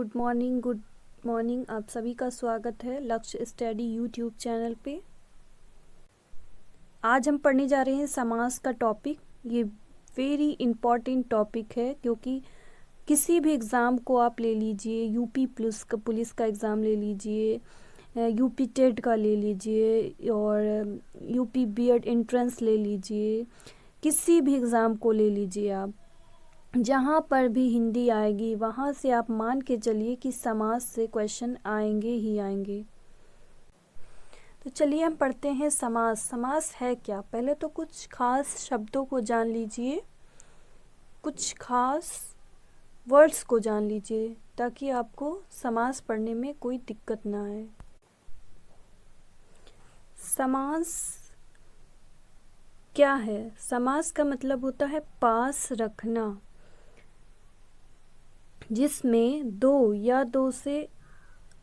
Good morning आप सभी का स्वागत है लक्ष्य स्टडी यूट्यूब चैनल पे। आज हम पढ़ने जा रहे हैं समास का टॉपिक। ये वेरी इम्पॉर्टेंट टॉपिक है क्योंकि किसी भी एग्ज़ाम को आप ले लीजिए, यूपी पुलिस का एग्ज़ाम ले लीजिए, यूपी टेट का ले लीजिए और यूपी बीएड एंट्रेंस ले लीजिए, किसी भी एग्ज़ाम को ले लीजिए आप, जहाँ पर भी हिंदी आएगी वहाँ से आप मान के चलिए कि समास से क्वेश्चन आएंगे ही आएंगे। तो चलिए हम पढ़ते हैं समास। समास है क्या? पहले तो कुछ खास शब्दों को जान लीजिए, कुछ खास वर्ड्स को जान लीजिए ताकि आपको समास पढ़ने में कोई दिक्कत ना आए। समास क्या है? समास का मतलब होता है पास रखना, जिसमें दो या दो से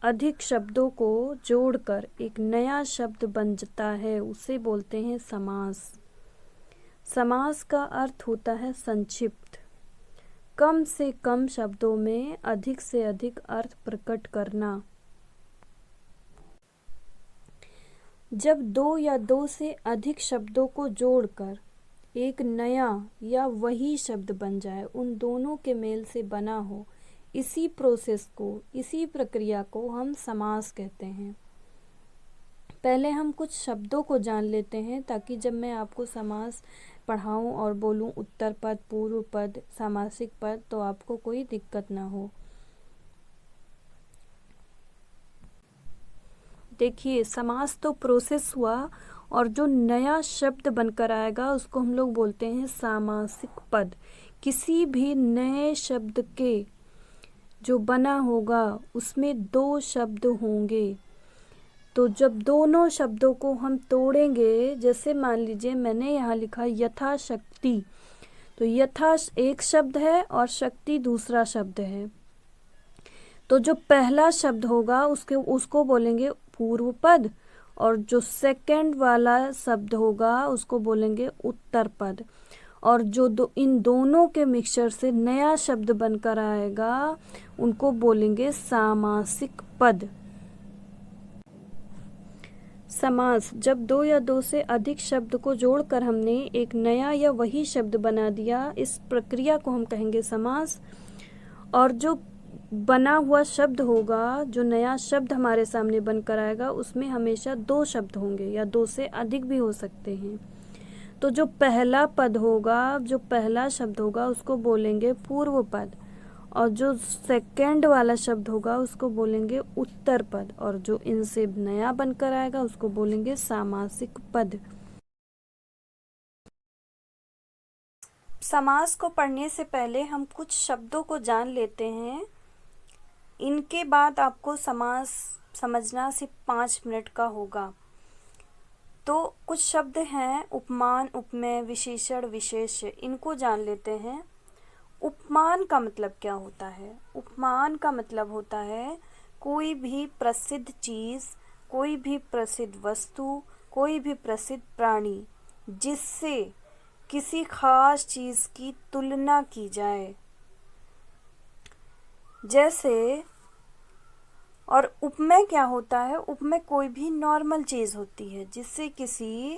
अधिक शब्दों को जोड़कर एक नया शब्द बन जाता है, उसे बोलते हैं समास। समास का अर्थ होता है संक्षिप्त, कम से कम शब्दों में अधिक से अधिक अर्थ प्रकट करना। जब दो या दो से अधिक शब्दों को जोड़कर एक नया या वही शब्द बन जाए, उन दोनों के मेल से बना हो, इसी प्रोसेस को, इसी प्रक्रिया को हम समास कहते हैं। पहले हम कुछ शब्दों को जान लेते हैं ताकि जब मैं आपको समास पढ़ाऊं और बोलूं उत्तर पद, पूर्व पद, सामासिक पद, तो आपको कोई दिक्कत ना हो। देखिए, समास तो प्रोसेस हुआ और जो नया शब्द बनकर आएगा उसको हम लोग बोलते हैं सामासिक पद। किसी भी नए शब्द के जो बना होगा उसमें दो शब्द होंगे, तो जब दोनों शब्दों को हम तोड़ेंगे, जैसे मान लीजिए मैंने यहाँ लिखा यथाशक्ति, तो यथा एक शब्द है और शक्ति दूसरा शब्द है, तो जो पहला शब्द होगा उसको बोलेंगे पूर्व पद और जो सेकंड वाला शब्द होगा उसको बोलेंगे उत्तर पद, और जो इन दोनों के मिक्सचर से नया शब्द बनकर आएगा उनको बोलेंगे सामासिक पद। समास, जब दो या दो से अधिक शब्द को जोड़कर हमने एक नया या वही शब्द बना दिया, इस प्रक्रिया को हम कहेंगे समास। और जो बना हुआ शब्द होगा, जो नया शब्द हमारे सामने बनकर आएगा, उसमें हमेशा दो शब्द होंगे या दो से अधिक भी हो सकते हैं। तो जो पहला पद होगा, जो पहला शब्द होगा उसको बोलेंगे पूर्व पद, और जो सेकंड वाला शब्द होगा उसको बोलेंगे उत्तर पद, और जो इनसे नया बनकर आएगा उसको बोलेंगे सामासिक पद। समास को पढ़ने से पहले हम कुछ शब्दों को जान लेते हैं, इनके बाद आपको समास समझना सिर्फ 5 मिनट का होगा। तो कुछ शब्द हैं उपमान, उपमेय, विशेषण, विशेष्य, इनको जान लेते हैं। उपमान का मतलब क्या होता है? उपमान का मतलब होता है कोई भी प्रसिद्ध चीज़, कोई भी प्रसिद्ध वस्तु, कोई भी प्रसिद्ध प्राणी जिससे किसी खास चीज़ की तुलना की जाए, जैसे। और उपमेय क्या होता है? उपमेय कोई भी नॉर्मल चीज़ होती है जिससे किसी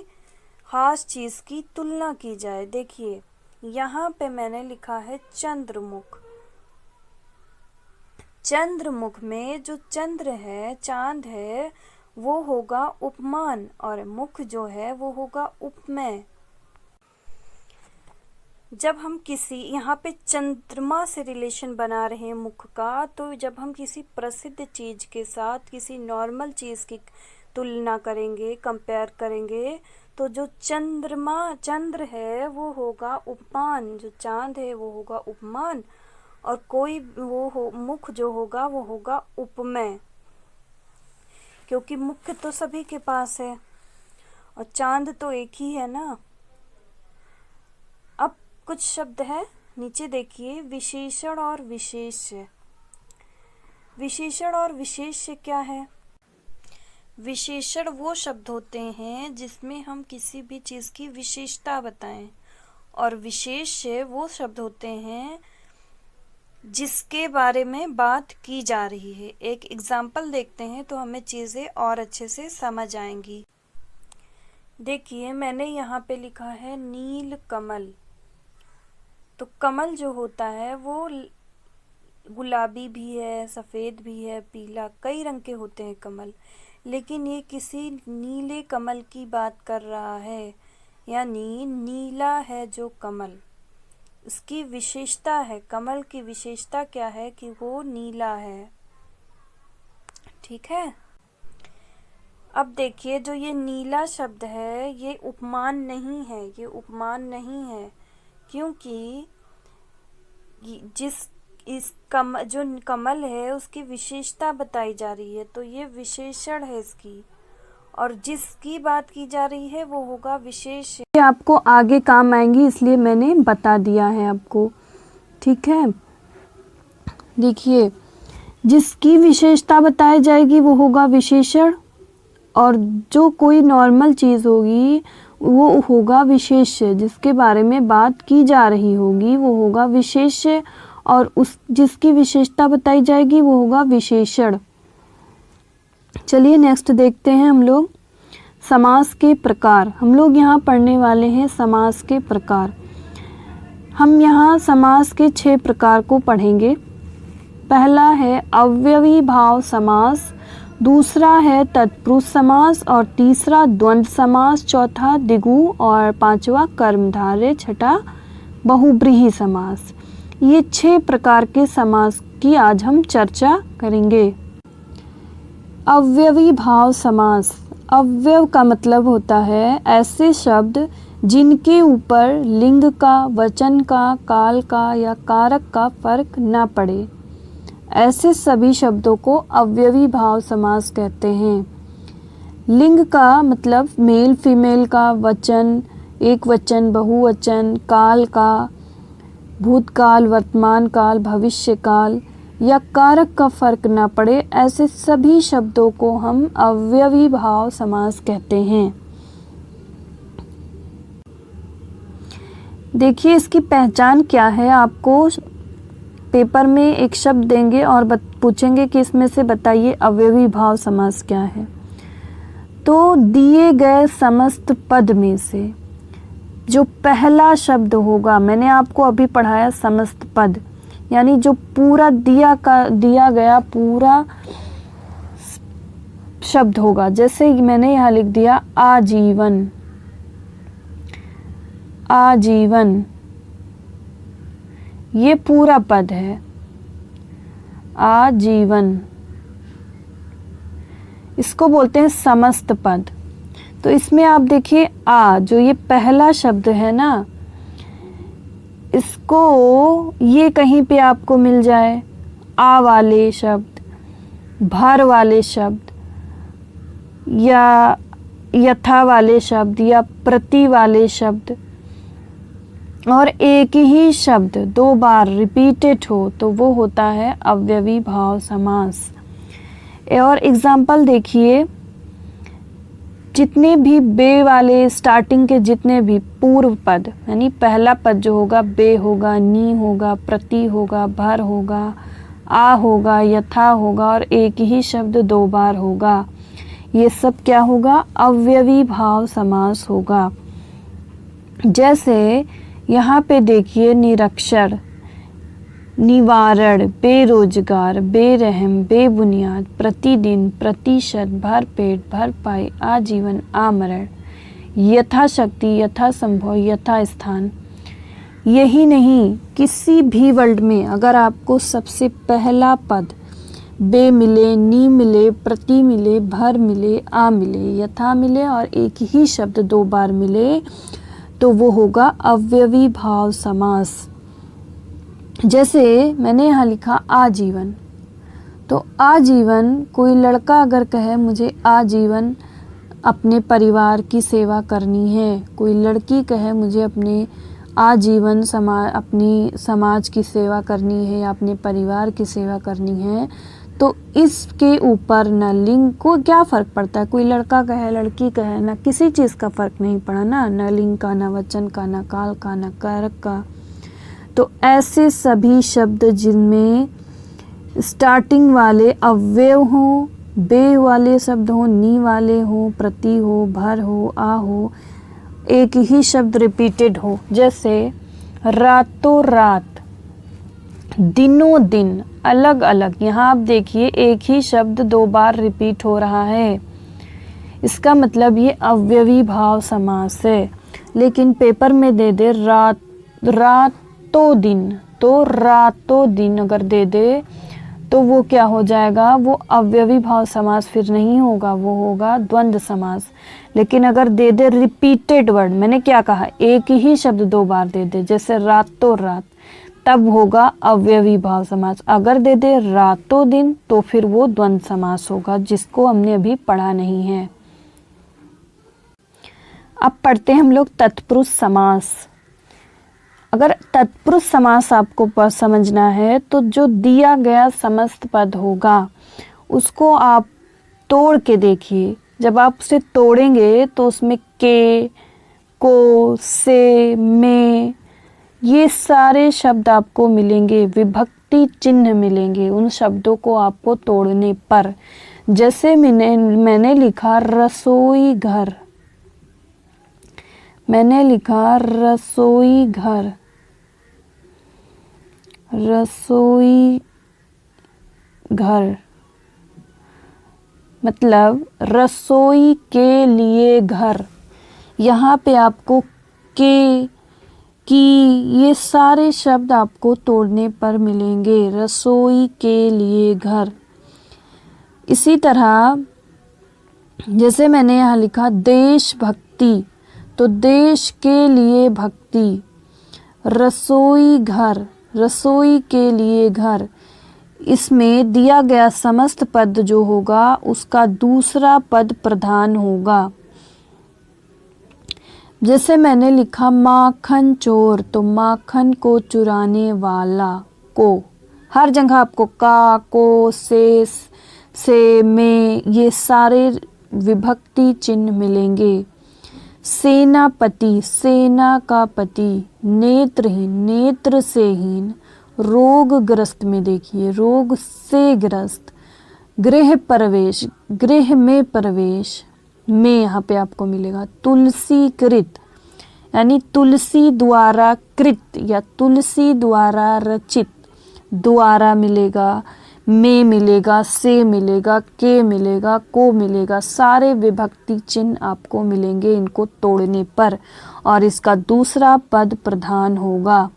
खास चीज़ की तुलना की जाए। देखिए यहाँ पे मैंने लिखा है चंद्रमुख। चंद्रमुख में जो चंद्र है, चांद है, वो होगा उपमान और मुख जो है वो होगा उपमेय। जब हम किसी, यहाँ पे चंद्रमा से रिलेशन बना रहे हैं मुख का, तो जब हम किसी प्रसिद्ध चीज़ के साथ किसी नॉर्मल चीज़ की तुलना करेंगे, कंपेयर करेंगे, तो जो चंद्र है वो होगा उपमान, जो चांद है वो होगा उपमान, और कोई मुख जो होगा वो होगा उपमेय, क्योंकि मुख तो सभी के पास है और चांद तो एक ही है ना। अब कुछ शब्द है, नीचे देखिए, विशेषण और विशेष्य। विशेषण और विशेष्य क्या है? विशेषण वो शब्द होते हैं जिसमें हम किसी भी चीज़ की विशेषता बताएं, और विशेष्य वो शब्द होते हैं जिसके बारे में बात की जा रही है। एक एग्जाम्पल देखते हैं तो हमें चीज़ें और अच्छे से समझ आएंगी। देखिए मैंने यहाँ पे लिखा है नील कमल। तो कमल जो होता है वो गुलाबी भी है, सफ़ेद भी है, पीला, कई रंग के होते हैं कमल। लेकिन ये किसी नीले कमल की बात कर रहा है, यानी नीला है जो कमल। इसकी विशेषता है, कमल की विशेषता क्या है कि वो नीला है। ठीक है। अब देखिए जो ये नीला शब्द है ये उपमान नहीं है, ये उपमान नहीं है, क्योंकि जो कमल है उसकी विशेषता बताई जा रही है, तो ये विशेषण है इसकी, और जिसकी बात की जा रही है वो होगा विशेष। ये आपको आगे काम आएंगी इसलिए मैंने बता दिया है आपको। ठीक है। देखिए जिसकी विशेषता बताई जाएगी वो होगा विशेषण, और जो कोई नॉर्मल चीज़ होगी वो होगा विशेष्य। जिसके बारे में बात की जा रही होगी वो होगा विशेष्य, और उस जिसकी विशेषता बताई जाएगी वो होगा विशेषण। चलिए नेक्स्ट देखते हैं हम लोग समास के प्रकार। हम लोग यहाँ पढ़ने वाले हैं समास के प्रकार। हम यहाँ समास के 6 प्रकार को पढ़ेंगे। पहला है अव्ययी भाव समास, दूसरा है तत्पुरुष समास, और तीसरा द्वंद्व समास, चौथा द्विगु, और पांचवा कर्मधारय, छठा बहुब्रीहि समास। ये 6 प्रकार के समास की आज हम चर्चा करेंगे। अव्ययी भाव समास। अव्यय का मतलब होता है ऐसे शब्द जिनके ऊपर लिंग का, वचन का, काल का या कारक का फर्क न पड़े, ऐसे सभी शब्दों को अव्ययी भाव समास कहते हैं। लिंग का मतलब मेल फीमेल का, वचन एक वचन, बहुवचन, काल का भूतकाल, वर्तमान काल, भविष्य काल या कारक का फर्क न पड़े, ऐसे सभी शब्दों को हम अव्ययी भाव समास कहते हैं। देखिए इसकी पहचान क्या है। आपको पेपर में एक शब्द देंगे और पूछेंगे कि इसमें से बताइए अव्ययी भाव समास क्या है। तो दिए गए समस्त पद में से जो पहला शब्द होगा, मैंने आपको अभी पढ़ाया समस्त पद, यानी जो पूरा दिया गया पूरा शब्द होगा। जैसे मैंने यहाँ लिख दिया आजीवन, आजीवन, ये पूरा पद है आजीवन, इसको बोलते हैं समस्त पद। तो इसमें आप देखिए आ, जो ये पहला शब्द है ना, इसको ये कहीं पे आपको मिल जाए, आ वाले शब्द, भर वाले शब्द, या यथा वाले शब्द, या प्रति वाले शब्द, और एक ही शब्द 2 बार रिपीटेड हो तो वो होता है अव्ययी भाव समास। और एग्जाम्पल देखिए, जितने भी बे वाले स्टार्टिंग के जितने भी पूर्व पद, यानी पहला पद जो होगा बे होगा, नी होगा, प्रति होगा, भर होगा, आ होगा, यथा होगा, और एक ही शब्द 2 बार होगा, ये सब क्या होगा अव्ययी भाव समास होगा। जैसे यहाँ पे देखिए निरक्षर, निवारण, बेरोजगार, बेरहम, बेबुनियाद, प्रतिदिन, प्रतिशत, भर पेट, भर पाई, आजीवन, आमरण, यथाशक्ति, यथासंभव, यथा स्थान। यही नहीं, किसी भी वर्ड में अगर आपको सबसे पहला पद बे मिले, नी मिले, प्रति मिले, भर मिले, आ मिले, यथा मिले और एक ही शब्द 2 बार मिले तो वो होगा अव्ययी भाव समास। जैसे मैंने यहाँ लिखा आजीवन, तो आजीवन, कोई लड़का अगर कहे मुझे आजीवन अपने परिवार की सेवा करनी है, कोई लड़की कहे मुझे अपने आजीवन अपनी समाज की सेवा करनी है या अपने परिवार की सेवा करनी है, तो इसके ऊपर न लिंग को क्या फ़र्क पड़ता है। कोई लड़का कहे, लड़की कहे, ना किसी चीज़ का फ़र्क नहीं पड़ा ना, न लिंग का, ना वचन का, ना काल का, ना कारक का। तो ऐसे सभी शब्द जिनमें स्टार्टिंग वाले अव्यय हो, बे वाले शब्द हो, नी वाले हो, प्रति हो, भर हो, आ हो, एक ही शब्द रिपीटेड हो, जैसे रातों रात, दिनों दिन, अलग अलग। यहाँ आप देखिए एक ही शब्द 2 बार रिपीट हो रहा है, इसका मतलब ये अव्ययी भाव समास है। लेकिन पेपर में दे दे रातों दिन, तो रातों दिन अगर दे दे तो वो क्या हो जाएगा, वो अव्ययी भाव समास फिर नहीं होगा, वो होगा द्वंद्व समास। लेकिन अगर दे दे रिपीटेड वर्ड, मैंने क्या कहा, एक ही शब्द 2 बार दे दे, जैसे रातों रात, तब होगा अव्ययी भाव समास। अगर दे दे रातों दिन तो फिर वो द्वंद्व समास होगा, जिसको हमने अभी पढ़ा नहीं है। अब पढ़ते हैं हम लोग तत्पुरुष समास। अगर तत्पुरुष समास आपको समझना है तो जो दिया गया समस्त पद होगा उसको आप तोड़ के देखिए। जब आप उसे तोड़ेंगे तो उसमें के, को, से, में, ये सारे शब्द आपको मिलेंगे, विभक्ति चिन्ह मिलेंगे उन शब्दों को आपको तोड़ने पर। जैसे मैंने लिखा रसोई घर, मैंने लिखा रसोई घर, रसोई घर मतलब रसोई के लिए घर। यहाँ पे आपको के, की, ये सारे शब्द आपको तोड़ने पर मिलेंगे, रसोई के लिए घर। इसी तरह जैसे मैंने यहाँ लिखा देशभक्ति, तो देश के लिए भक्ति, रसोई घर, रसोई के लिए घर। इसमें दिया गया समस्त पद जो होगा उसका दूसरा पद प्रधान होगा। जैसे मैंने लिखा माखन चोर, तो माखन को चुराने वाला, को, हर जगह आपको का, को, से, में, ये सारे विभक्ति चिन्ह मिलेंगे। सेनापति, सेना का पति, नेत्रहीन, नेत्र से हीन, रोगग्रस्त में देखिए रोग से ग्रस्त, गृह प्रवेश, गृह में प्रवेश में यहाँ पे आपको मिलेगा। तुलसी कृत यानी तुलसी द्वारा कृत या तुलसी द्वारा रचित, द्वारा मिलेगा, में मिलेगा, से मिलेगा, के मिलेगा, को मिलेगा, सारे विभक्ति चिन्ह आपको मिलेंगे इनको तोड़ने पर, और इसका दूसरा पद प्रधान होगा।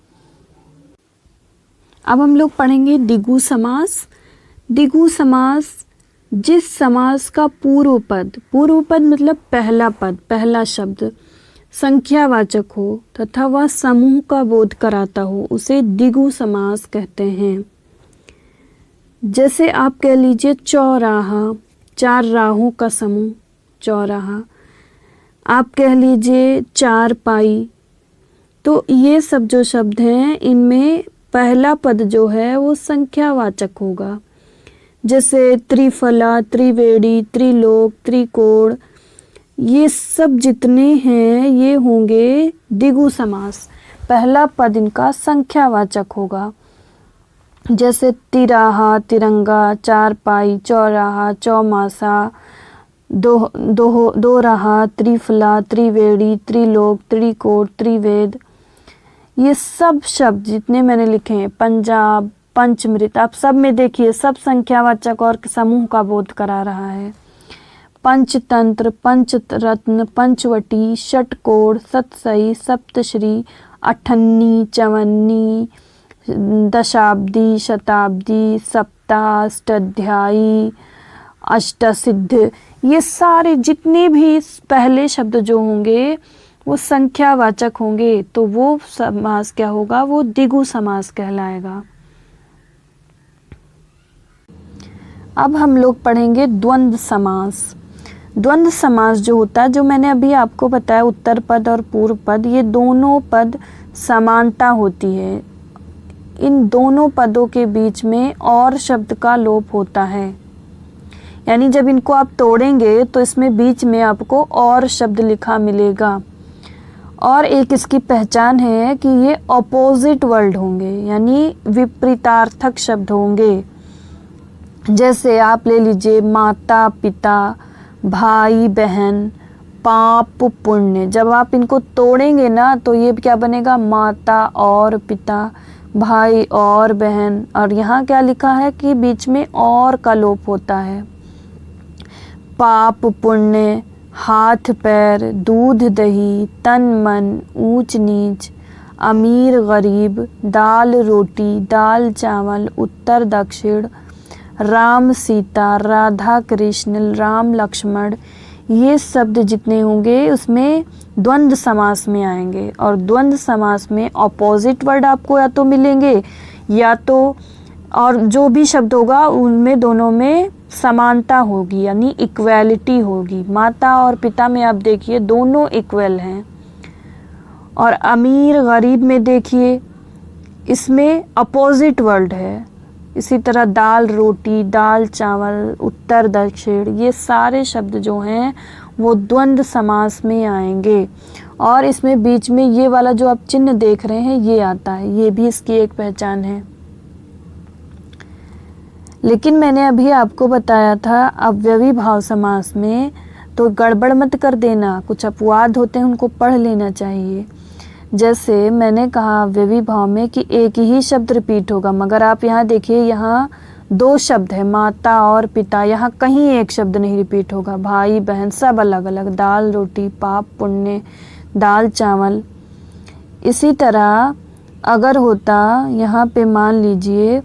अब हम लोग पढ़ेंगे द्विगु समास। द्विगु समास जिस समास का पूर्व पद मतलब पहला पद, पहला शब्द संख्यावाचक हो तथा वह समूह का बोध कराता हो, उसे द्विगु समास कहते हैं। जैसे आप कह लीजिए चौराहा, 4 राहों का समूह चौराहा। आप कह लीजिए चारपाई, तो ये सब जो शब्द हैं इनमें पहला पद जो है वो संख्यावाचक होगा। जैसे त्रिफला, त्रिवेणी, त्रिलोक, त्रिकोण, ये सब जितने हैं ये होंगे द्विगु समास, पहला पद इनका संख्यावाचक होगा। जैसे तिराहा, तिरंगा, चारपाई, चौराहा, चौमासा, दोराहा, त्रिफला, त्रिवेणी, त्रिलोक, त्रिकोण, त्रिवेद, ये सब शब्द जितने मैंने लिखे हैं, पंजाब, पंचमृत, आप सब में देखिए सब संख्यावाचक और समूह का बोध करा रहा है। पंचतंत्र, पंचरत्न, पंचवटी, षटकोण, सतसई, सप्तश्री, अठन्नी, चवन्नी, दशाब्दी, शताब्दी, सप्ताष्टाध्यायी, अष्टसिद्ध, ये सारे जितने भी पहले शब्द जो होंगे वो संख्यावाचक होंगे, तो वो समास क्या होगा, वो द्विगु समास कहलाएगा। अब हम लोग पढ़ेंगे द्वंद्व समास। द्वंद्व समास जो होता है, जो मैंने अभी आपको बताया उत्तर पद और पूर्व पद, ये दोनों पद समानता होती है, इन दोनों पदों के बीच में और शब्द का लोप होता है। यानी जब इनको आप तोड़ेंगे तो इसमें बीच में आपको और शब्द लिखा मिलेगा, और एक इसकी पहचान है कि ये ऑपोजिट वर्ड होंगे, यानी विपरीतार्थक शब्द होंगे। जैसे आप ले लीजिए माता पिता, भाई बहन, पाप पुण्य। जब आप इनको तोड़ेंगे ना तो ये क्या बनेगा, माता और पिता, भाई और बहन। और यहाँ क्या लिखा है कि बीच में और का लोप होता है। पाप पुण्य, हाथ पैर, दूध दही, तन मन, ऊंच नीच, अमीर गरीब, दाल रोटी, दाल चावल, उत्तर दक्षिण, राम सीता, राधा कृष्ण, राम लक्ष्मण, ये शब्द जितने होंगे उसमें द्वंद्व समास में आएंगे। और द्वंद्व समास में ऑपोजिट वर्ड आपको या तो मिलेंगे या तो, और जो भी शब्द होगा उनमें दोनों में समानता होगी, यानी इक्वलिटी होगी। माता और पिता में आप देखिए दोनों इक्वल हैं। और अमीर गरीब में देखिए इसमें अपोजिट वर्ड है। इसी तरह दाल रोटी, दाल चावल, उत्तर दक्षिण, ये सारे शब्द जो हैं वो द्वंद्व समास में आएंगे। और इसमें बीच में ये वाला जो आप चिन्ह देख रहे हैं ये आता है, ये भी इसकी एक पहचान है। लेकिन मैंने अभी आपको बताया था अव्ययी भाव समास में तो गड़बड़ मत कर देना, कुछ अपवाद होते हैं उनको पढ़ लेना चाहिए। जैसे मैंने कहा अव्ययी भाव में कि एक ही शब्द रिपीट होगा, मगर आप यहाँ देखिए यहाँ दो शब्द है माता और पिता, यहाँ कहीं एक शब्द नहीं रिपीट होगा। भाई बहन सब अलग अलग, दाल रोटी, पाप पुण्य, दाल चावल। इसी तरह अगर होता यहाँ पे मान लीजिए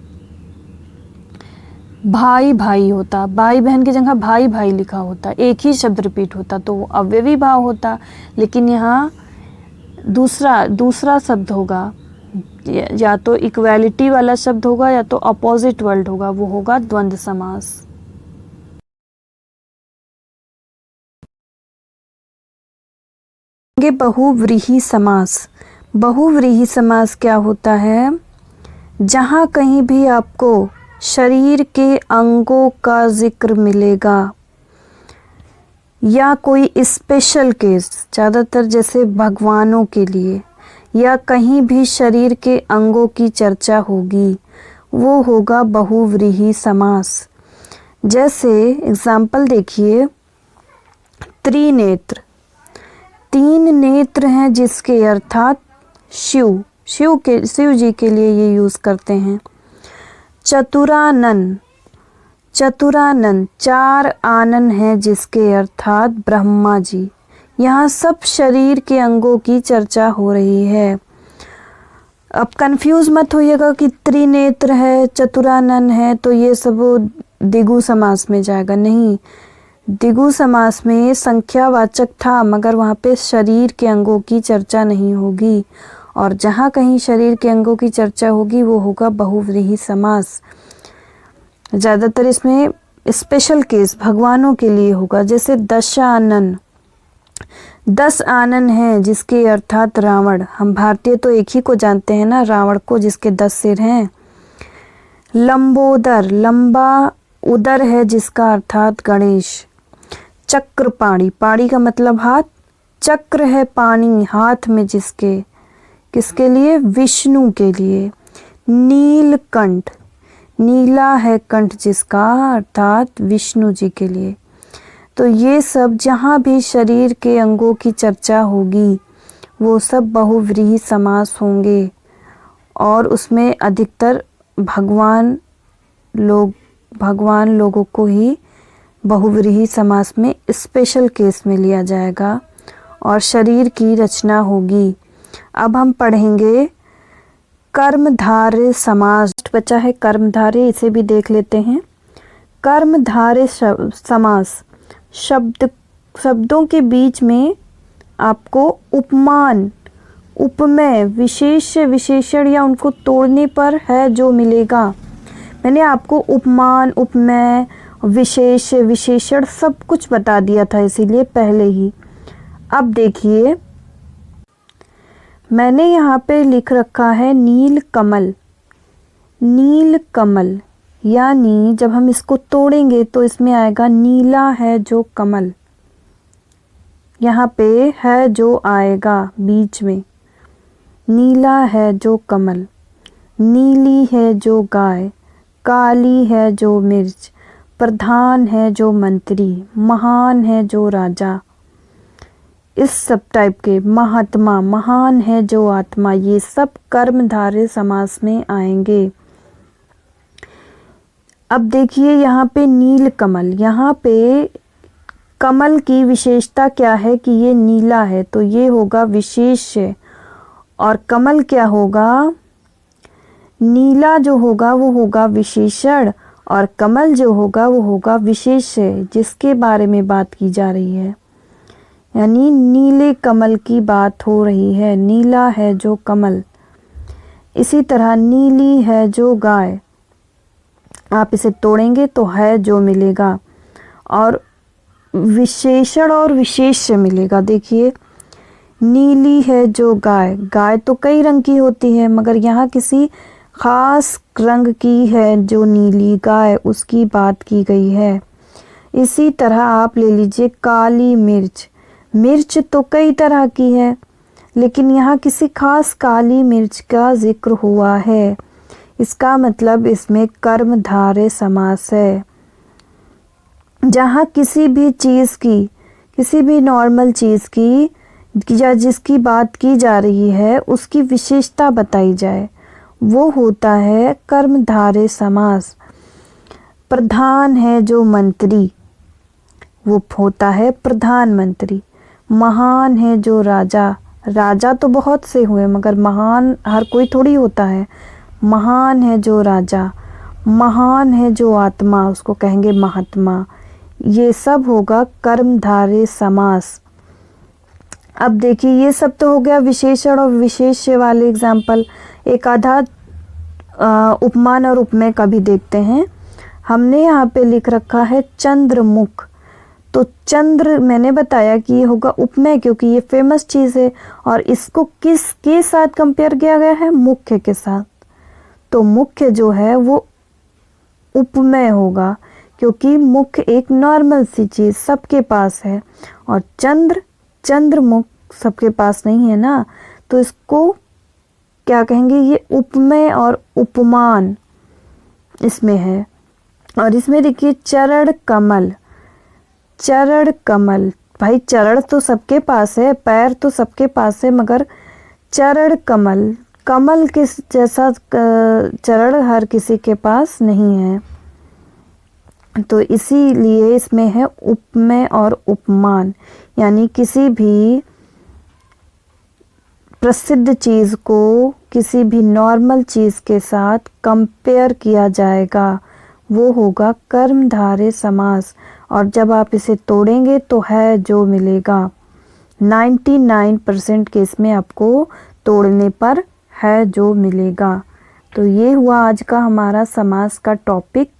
भाई भाई होता, भाई बहन की जगह भाई भाई लिखा होता, एक ही शब्द रिपीट होता तो वो अव्ययी भाव होता। लेकिन यहाँ दूसरा शब्द होगा, या तो इक्वालिटी वाला शब्द होगा या तो अपोजिट वर्ड होगा, वो होगा द्वंद्व समास। बहुव्रीहि समास। बहुव्रीहि समास क्या होता है, जहाँ कहीं भी आपको शरीर के अंगों का जिक्र मिलेगा या कोई स्पेशल केस, ज़्यादातर जैसे भगवानों के लिए, या कहीं भी शरीर के अंगों की चर्चा होगी, वो होगा बहुव्रीहि समास। जैसे एग्जाम्पल देखिए, त्रिनेत्र, तीन नेत्र हैं जिसके अर्थात शिव जी के लिए ये यूज़ करते हैं। चतुरानन, चार आनन हैं जिसके अर्थात ब्रह्मा जी। यहाँ सब शरीर के अंगों की चर्चा हो रही है। अब कंफ्यूज मत होइएगा कि त्रिनेत्र है, चतुरानन है तो ये सब द्विगु समास में जाएगा, नहीं। द्विगु समास में संख्यावाचक था मगर वहाँ पे शरीर के अंगों की चर्चा नहीं होगी, और जहाँ कहीं शरीर के अंगों की चर्चा होगी वो होगा बहुव्रीहि समास। ज़्यादातर इसमें स्पेशल केस भगवानों के लिए होगा। जैसे दशानन, 10 आनन हैं जिसके अर्थात रावण। हम भारतीय तो एक ही को जानते हैं ना, रावण को, जिसके 10 सिर हैं। लंबोदर, लंबा उदर है जिसका अर्थात गणेश। चक्रपाणी, पाणी का मतलब हाथ, चक्र है पानी हाथ में जिसके, किसके लिए, विष्णु के लिए। नीलकंठ, नीला है कंठ जिसका, अर्थात विष्णु जी के लिए। तो ये सब जहाँ भी शरीर के अंगों की चर्चा होगी वो सब बहुव्रीहि समास होंगे, और उसमें अधिकतर भगवान लोगों को ही बहुव्रीहि समास में स्पेशल केस में लिया जाएगा और शरीर की रचना होगी। अब हम पढ़ेंगे कर्मधारय समास। बचा है कर्मधारय, इसे भी देख लेते हैं। कर्मधारय समास, शब्दों के बीच में आपको उपमान, उपमेय, विशेष विशेषण या उनको तोड़ने पर है जो मिलेगा। मैंने आपको उपमान, उपमेय, विशेष विशेषण सब कुछ बता दिया था इसीलिए पहले ही। अब देखिए मैंने यहाँ पे लिख रखा है नील कमल। नील कमल यानी जब हम इसको तोड़ेंगे तो इसमें आएगा नीला है जो कमल। यहाँ पे है जो आएगा बीच में, नीला है जो कमल, नीली है जो गाय, काली है जो मिर्च, प्रधान है जो मंत्री, महान है जो राजा। इस सब टाइप के, महात्मा, महान है जो आत्मा, ये सब कर्मधारय समास में आएंगे। अब देखिए यहाँ पे नील कमल, यहाँ पे कमल की विशेषता क्या है कि ये नीला है, तो ये होगा विशेष्य। और कमल क्या होगा, नीला जो होगा वो होगा विशेषण, और कमल जो होगा वो होगा विशेष्य, जिसके बारे में बात की जा रही है। यानी नीले कमल की बात हो रही है, नीला है जो कमल। इसी तरह नीली है जो गाय, आप इसे तोड़ेंगे तो है जो मिलेगा, और विशेषण और विशेष्य मिलेगा। देखिए नीली है जो गाय, गाय तो कई रंग की होती है, मगर यहाँ किसी खास रंग की है जो नीली गाय, उसकी बात की गई है। इसी तरह आप ले लीजिए काली मिर्च, मिर्च तो कई तरह की है, लेकिन यहाँ किसी खास काली मिर्च का जिक्र हुआ है, इसका मतलब इसमें कर्मधारय समास है। जहाँ किसी भी चीज़ की, किसी भी नॉर्मल चीज़ की या जिसकी बात की जा रही है उसकी विशेषता बताई जाए, वो होता है कर्मधारय समास। प्रधान है जो मंत्री, वो होता है प्रधानमंत्री। महान है जो राजा, राजा तो बहुत से हुए मगर महान हर कोई थोड़ी होता है। महान है जो राजा, महान है जो आत्मा, उसको कहेंगे महात्मा। ये सब होगा कर्मधारय समास। अब देखिए ये सब तो हो गया विशेषण और विशेष्य वाले एग्जाम्पल। एक आधा उपमान और उपमेय का भी देखते हैं। हमने यहाँ पे लिख रखा है चंद्रमुख, तो चंद्र मैंने बताया कि ये होगा उपमेय, क्योंकि ये फेमस चीज़ है, और इसको किसके साथ कंपेयर किया गया है, मुख्य के साथ। तो मुख्य जो है वो उपमेय होगा, क्योंकि मुख्य एक नॉर्मल सी चीज़ सबके पास है, और चंद्रमुख सबके पास नहीं है ना, तो इसको क्या कहेंगे, ये उपमेय और उपमान इसमें है। और इसमें देखिए चरण कमल, चरण कमल, भाई चरण तो सबके पास है, पैर तो सबके पास है, मगर चरण कमल, कमल के जैसा चरण हर किसी के पास नहीं है, तो इसीलिए इसमें है उपमेय और उपमान। यानी किसी भी प्रसिद्ध चीज़ को किसी भी नॉर्मल चीज़ के साथ कंपेयर किया जाएगा, वो होगा कर्मधारय समास। और जब आप इसे तोड़ेंगे तो है जो मिलेगा। 99% केस में आपको तोड़ने पर है जो मिलेगा। तो ये हुआ आज का हमारा समास का टॉपिक।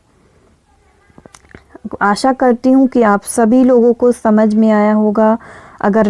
आशा करती हूँ कि आप सभी लोगों को समझ में आया होगा। अगर